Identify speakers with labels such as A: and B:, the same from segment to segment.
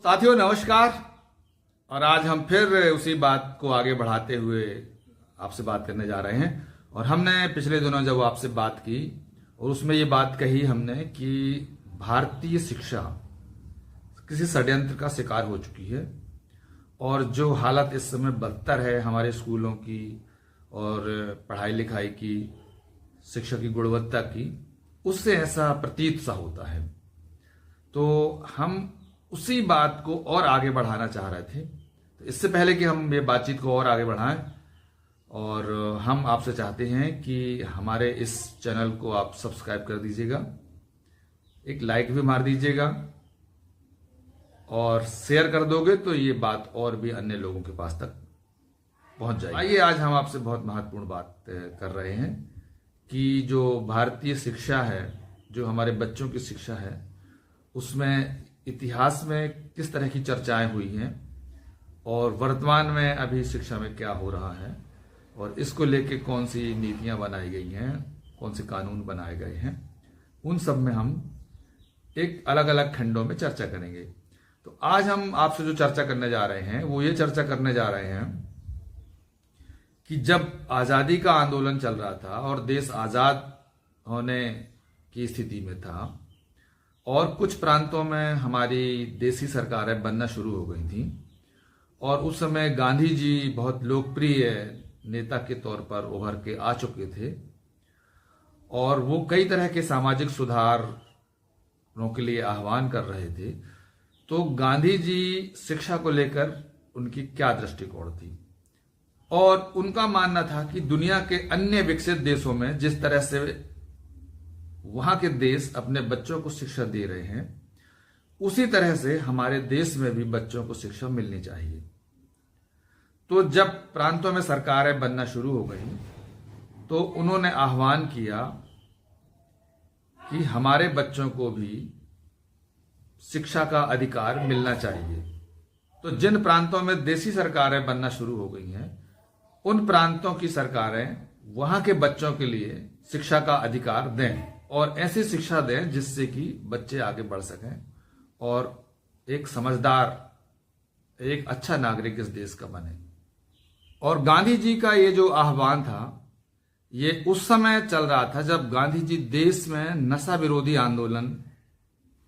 A: साथियों नमस्कार। और आज हम फिर उसी बात को आगे बढ़ाते हुए आपसे बात करने जा रहे हैं। और हमने पिछले दिनों जब आपसे बात की और उसमें ये बात कही हमने कि भारतीय शिक्षा किसी षड्यंत्र का शिकार हो चुकी है और जो हालत इस समय बदतर है हमारे स्कूलों की और पढ़ाई लिखाई की, शिक्षा की गुणवत्ता की, उससे ऐसा प्रतीत सा होता है। तो हम उसी बात को और आगे बढ़ाना चाह रहे थे। तो इससे पहले कि हम ये बातचीत को और आगे बढ़ाएं, और हम आपसे चाहते हैं कि हमारे इस चैनल को आप सब्सक्राइब कर दीजिएगा, एक लाइक भी मार दीजिएगा और शेयर कर दोगे तो ये बात और भी अन्य लोगों के पास तक पहुंच जाएगी। आइए आज हम आपसे बहुत महत्वपूर्ण बात कर रहे हैं कि जो भारतीय शिक्षा है, जो हमारे बच्चों की शिक्षा है, उसमें इतिहास में किस तरह की चर्चाएं हुई हैं और वर्तमान में अभी शिक्षा में क्या हो रहा है और इसको लेके कौन सी नीतियां बनाई गई हैं, कौन से कानून बनाए गए हैं, उन सब में हम एक अलग अलग खंडों में चर्चा करेंगे। तो आज हम आपसे जो चर्चा करने जा रहे हैं वो ये चर्चा करने जा रहे हैं कि जब आज़ादी का आंदोलन चल रहा था और देश आज़ाद होने की स्थिति में था और कुछ प्रांतों में हमारी देसी सरकारें बनना शुरू हो गई थी और उस समय गांधी जी बहुत लोकप्रिय नेता के तौर पर उभर के आ चुके थे और वो कई तरह के सामाजिक सुधारों के लिए आह्वान कर रहे थे। तो गांधी जी शिक्षा को लेकर उनकी क्या दृष्टिकोण थी और उनका मानना था कि दुनिया के अन्य विकसित देशों में जिस तरह से वहां के देश अपने बच्चों को शिक्षा दे रहे हैं उसी तरह से हमारे देश में भी बच्चों को शिक्षा मिलनी चाहिए। तो जब प्रांतों में सरकारें बनना शुरू हो गई तो उन्होंने आह्वान किया कि हमारे बच्चों को भी शिक्षा का अधिकार मिलना चाहिए। तो जिन प्रांतों में देसी सरकारें बनना शुरू हो गई हैं उन प्रांतों की सरकारें वहां के बच्चों के लिए शिक्षा का अधिकार दें और ऐसी शिक्षा दें जिससे कि बच्चे आगे बढ़ सकें और एक समझदार, एक अच्छा नागरिक इस देश का बने। और गांधी जी का ये जो आह्वान था ये उस समय चल रहा था जब गांधी जी देश में नशा विरोधी आंदोलन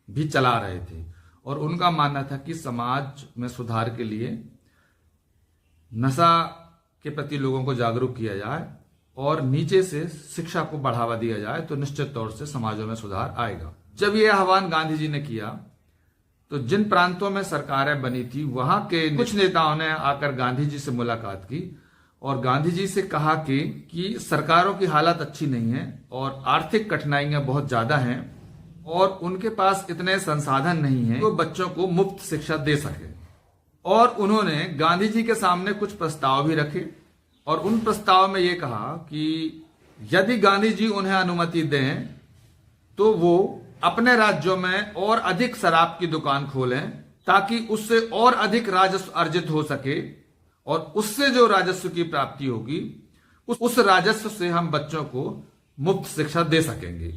A: भी चला रहे थे और उनका मानना था कि समाज में सुधार के लिए नशा के प्रति लोगों को जागरूक किया जाए और नीचे से शिक्षा को बढ़ावा दिया जाए तो निश्चित तौर से समाजों में सुधार आएगा। जब यह आह्वान गांधी जी ने किया तो जिन प्रांतों में सरकारें बनी थी वहां के कुछ नेताओं ने आकर गांधी जी से मुलाकात की और गांधी जी से कहा कि सरकारों की हालत अच्छी नहीं है और आर्थिक कठिनाइयां बहुत ज्यादा हैं और उनके पास इतने संसाधन नहीं है तो बच्चों को मुफ्त शिक्षा दे सके। और उन्होंने गांधी जी के सामने कुछ प्रस्ताव भी रखे और उन प्रस्ताव में ये कहा कि यदि गांधी जी उन्हें अनुमति दें तो वो अपने राज्यों में और अधिक शराब की दुकान खोलें ताकि उससे और अधिक राजस्व अर्जित हो सके और उससे जो राजस्व की प्राप्ति होगी उस राजस्व से हम बच्चों को मुफ्त शिक्षा दे सकेंगे।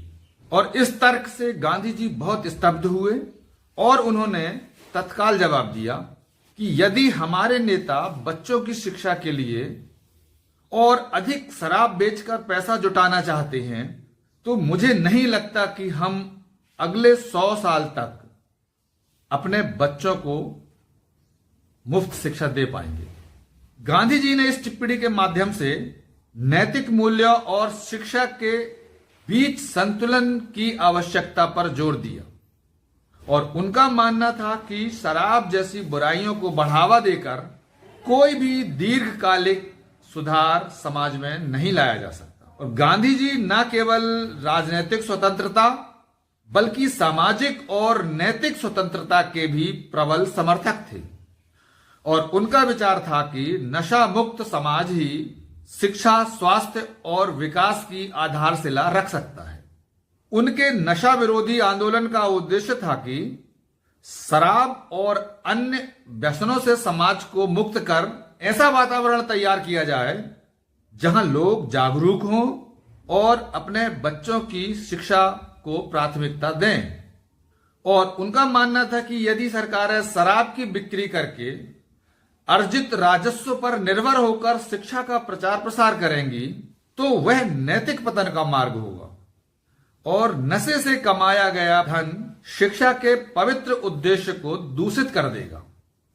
A: और इस तर्क से गांधी जी बहुत स्तब्ध हुए और उन्होंने तत्काल जवाब दिया कि यदि हमारे नेता बच्चों की शिक्षा के लिए और अधिक शराब बेचकर पैसा जुटाना चाहते हैं तो मुझे नहीं लगता कि हम अगले 100 साल तक अपने बच्चों को मुफ्त शिक्षा दे पाएंगे। गांधी जी ने इस टिप्पणी के माध्यम से नैतिक मूल्यों और शिक्षा के बीच संतुलन की आवश्यकता पर जोर दिया और उनका मानना था कि शराब जैसी बुराइयों को बढ़ावा देकर कोई भी दीर्घकालिक सुधार समाज में नहीं लाया जा सकता। और गांधी जी न केवल राजनीतिक स्वतंत्रता बल्कि सामाजिक और नैतिक स्वतंत्रता के भी प्रबल समर्थक थे और उनका विचार था कि नशा मुक्त समाज ही शिक्षा, स्वास्थ्य और विकास की आधारशिला रख सकता है। उनके नशा विरोधी आंदोलन का उद्देश्य था कि शराब और अन्य व्यसनों से समाज को मुक्त कर ऐसा वातावरण तैयार किया जाए जहां लोग जागरूक हों और अपने बच्चों की शिक्षा को प्राथमिकता दें। और उनका मानना था कि यदि सरकारें शराब की बिक्री करके अर्जित राजस्व पर निर्भर होकर शिक्षा का प्रचार प्रसार करेंगी तो वह नैतिक पतन का मार्ग होगा और नशे से कमाया गया धन शिक्षा के पवित्र उद्देश्य को दूषित कर देगा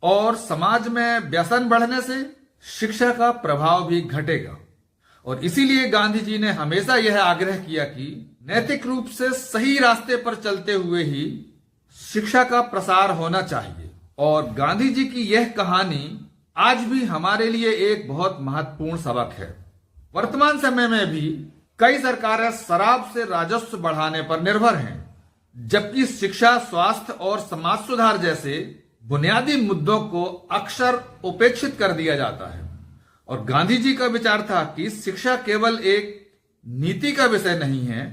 A: और समाज में व्यसन बढ़ने से शिक्षा का प्रभाव भी घटेगा। और इसीलिए गांधी जी ने हमेशा यह आग्रह किया कि नैतिक रूप से सही रास्ते पर चलते हुए ही शिक्षा का प्रसार होना चाहिए। और गांधी जी की यह कहानी आज भी हमारे लिए एक बहुत महत्वपूर्ण सबक है। वर्तमान समय में भी कई सरकारें शराब से राजस्व बढ़ाने पर निर्भर हैं, जबकि शिक्षा, स्वास्थ्य और समाज सुधार जैसे बुनियादी मुद्दों को अक्सर उपेक्षित कर दिया जाता है। और गांधी जी का विचार था कि शिक्षा केवल एक नीति का विषय नहीं है,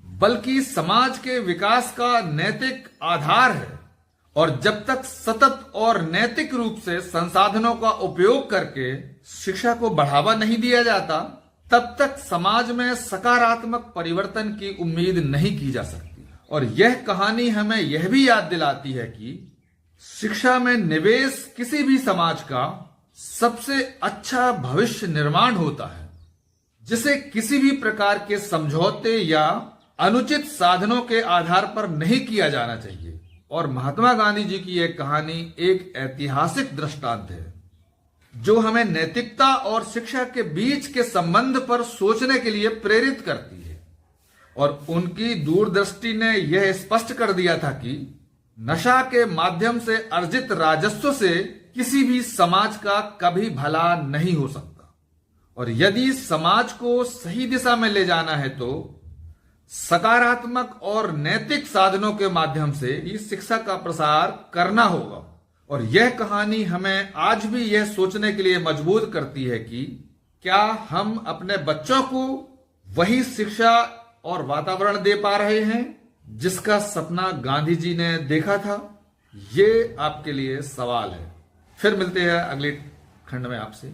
A: बल्कि समाज के विकास का नैतिक आधार है। और जब तक सतत और नैतिक रूप से संसाधनों का उपयोग करके शिक्षा को बढ़ावा नहीं दिया जाता, तब तक समाज में सकारात्मक परिवर्तन की उम्मीद नहीं की जा सकती। और यह कहानी हमें यह भी याद दिलाती है कि शिक्षा में निवेश किसी भी समाज का सबसे अच्छा भविष्य निर्माण होता है, जिसे किसी भी प्रकार के समझौते या अनुचित साधनों के आधार पर नहीं किया जाना चाहिए। और महात्मा गांधी जी की यह कहानी एक ऐतिहासिक दृष्टांत है जो हमें नैतिकता और शिक्षा के बीच के संबंध पर सोचने के लिए प्रेरित करती है। और उनकी दूरदृष्टि ने यह स्पष्ट कर दिया था कि नशा के माध्यम से अर्जित राजस्व से किसी भी समाज का कभी भला नहीं हो सकता। और यदि समाज को सही दिशा में ले जाना है तो सकारात्मक और नैतिक साधनों के माध्यम से इस शिक्षा का प्रसार करना होगा। और यह कहानी हमें आज भी यह सोचने के लिए मजबूर करती है कि क्या हम अपने बच्चों को वही शिक्षा और वातावरण दे पा रहे हैं जिसका सपना गांधी जी ने देखा था। ये आपके लिए सवाल है। फिर मिलते हैं अगले खंड में आपसे।